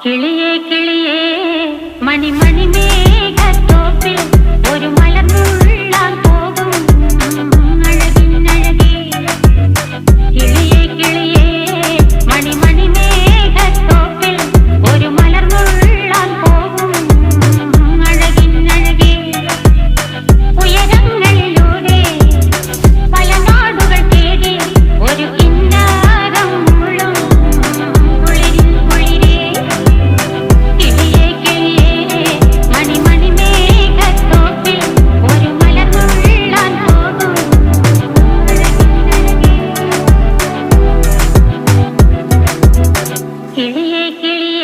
കിളിയേ കിളിയേ മണിമണി മേഘത്തോപ്പിൽ ഒരു മലർന്നുള്ളാൻ പോകും അഴകിനഴകേ. കിളിയേ കിളിയേ മണിമണി മേഘത്തോപ്പിൽ ഒരു മലർന്നുള്ളാൻ പോകും അഴകിനഴകേ. ഉയരങ്ങളിലൂടെ പല നാടുകൾ തേടി ഒരു കിന്നാരം മുഴും കുളിരിൽ കുളിരേ. കിളിയേ കിളിയേ മണിമണി മേഘത്തോപ്പിൽ ഒരു മലർന്നുള്ളാൻ പോകും അഴകിനഴകേ. കിളിയേ കിളിയേ